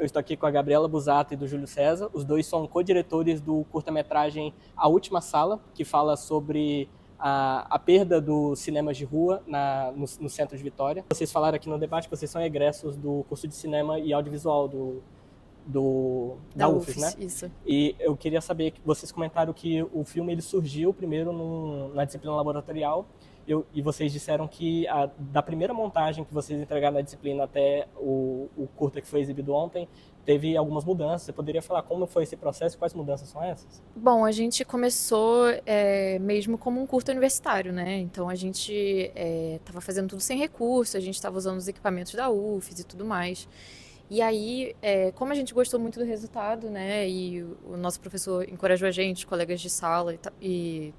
estou aqui com a Gabriela Busato e do Júlio César. Os dois são co-diretores do curta-metragem A Última Sala, que fala sobre a perda dos cinemas de rua no centro de Vitória. Vocês falaram aqui no debate que vocês são egressos do curso de cinema e audiovisual da Da UFES, né? UFES, isso. E eu queria saber, que vocês comentaram que o filme ele surgiu primeiro na disciplina laboratorial, e vocês disseram que da primeira montagem que vocês entregaram na disciplina até o curta que foi exibido ontem, teve algumas mudanças. Você poderia falar como foi esse processo e quais mudanças são essas? Bom, a gente começou mesmo como um curta universitário, né? Então a gente estava fazendo tudo sem recurso, a gente estava usando os equipamentos da UFES e tudo mais. E aí, como a gente gostou muito do resultado, né? E o nosso professor encorajou a gente, colegas de sala e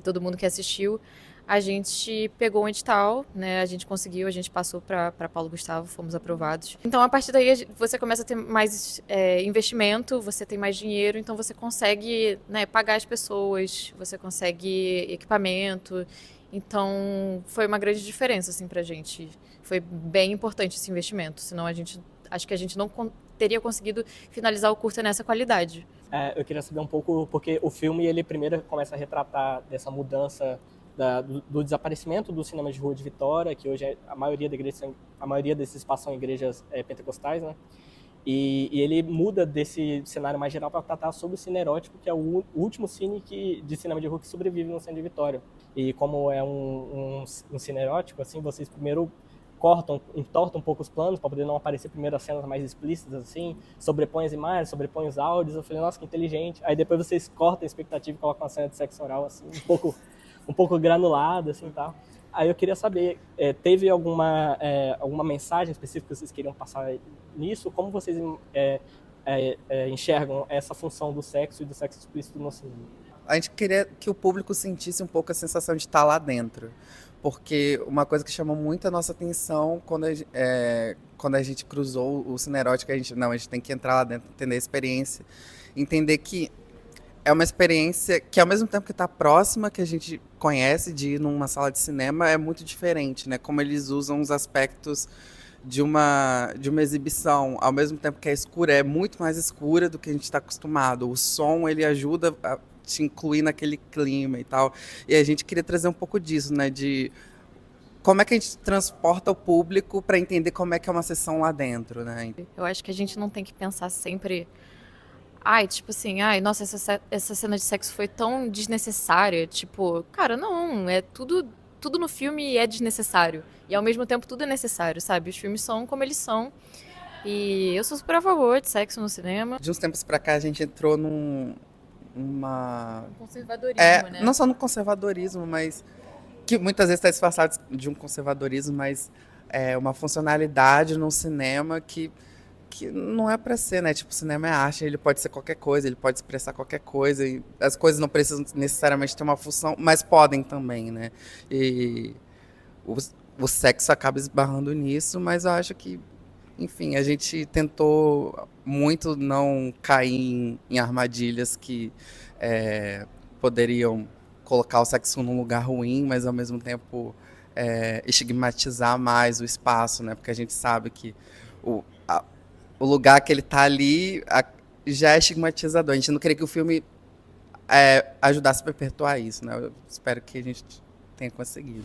todo mundo que assistiu, a gente pegou um edital, né? A gente conseguiu, a gente passou para Paulo Gustavo, fomos aprovados. Então, a partir daí, você começa a ter mais investimento, você tem mais dinheiro, então você consegue, né, pagar as pessoas, você consegue equipamento. Então, foi uma grande diferença, assim, pra gente. Foi bem importante esse investimento, senão acho que a gente não teria conseguido finalizar o curso nessa qualidade. Eu queria saber um pouco, porque o filme ele primeiro começa a retratar dessa mudança do desaparecimento do cinema de rua de Vitória, que hoje a maioria desses espaços são igrejas pentecostais, né? E ele muda desse cenário mais geral para tratar sobre o cine erótico, que é o último cine de cinema de rua que sobrevive no centro de Vitória. E como é um cine erótico, assim, vocês primeiro entortam um pouco os planos para poder não aparecer primeiro as cenas mais explícitas, assim, sobrepõem as imagens, sobrepõem os áudios. Eu falei, nossa, que inteligente. Aí depois vocês cortam a expectativa e colocam uma cena de sexo oral, assim, um pouco granulada, assim, tal. Aí eu queria saber, teve alguma mensagem específica que vocês queriam passar nisso? Como vocês enxergam essa função do sexo e do sexo explícito no cinema? A gente queria que o público sentisse um pouco a sensação de estar lá dentro. Porque uma coisa que chamou muito a nossa atenção quando a gente cruzou o cine erótico, a gente tem que entrar lá dentro, entender a experiência, entender que é uma experiência que, ao mesmo tempo que está próxima, que a gente conhece de ir numa sala de cinema, é muito diferente, né? Como eles usam os aspectos de uma exibição, ao mesmo tempo que é escura, é muito mais escura do que a gente está acostumado. O som, ele ajuda a te incluir naquele clima e tal. E a gente queria trazer um pouco disso, né? De como é que a gente transporta o público para entender como é que é uma sessão lá dentro, né? Eu acho que a gente não tem que pensar sempre... Ai, tipo assim, ai, nossa, essa cena de sexo foi tão desnecessária. Tipo, cara, não, tudo no filme é desnecessário. E ao mesmo tempo tudo é necessário, sabe? Os filmes são como eles são. E eu sou super a favor de sexo no cinema. De uns tempos para cá a gente entrou Um conservadorismo, né? Não só no conservadorismo, mas que muitas vezes está disfarçado de um conservadorismo, mas uma funcionalidade no cinema que não é para ser, né? Tipo, o cinema é arte, ele pode ser qualquer coisa, ele pode expressar qualquer coisa, e as coisas não precisam necessariamente ter uma função, mas podem também, né? E o sexo acaba esbarrando nisso, mas eu acho que, enfim, a gente tentou muito não cair em armadilhas que poderiam colocar o sexo num lugar ruim, mas ao mesmo tempo estigmatizar mais o espaço, né? Porque a gente sabe que o lugar que ele tá ali já é estigmatizador. A gente não queria que o filme ajudasse a perpetuar isso, né? Eu espero que a gente tenha conseguido.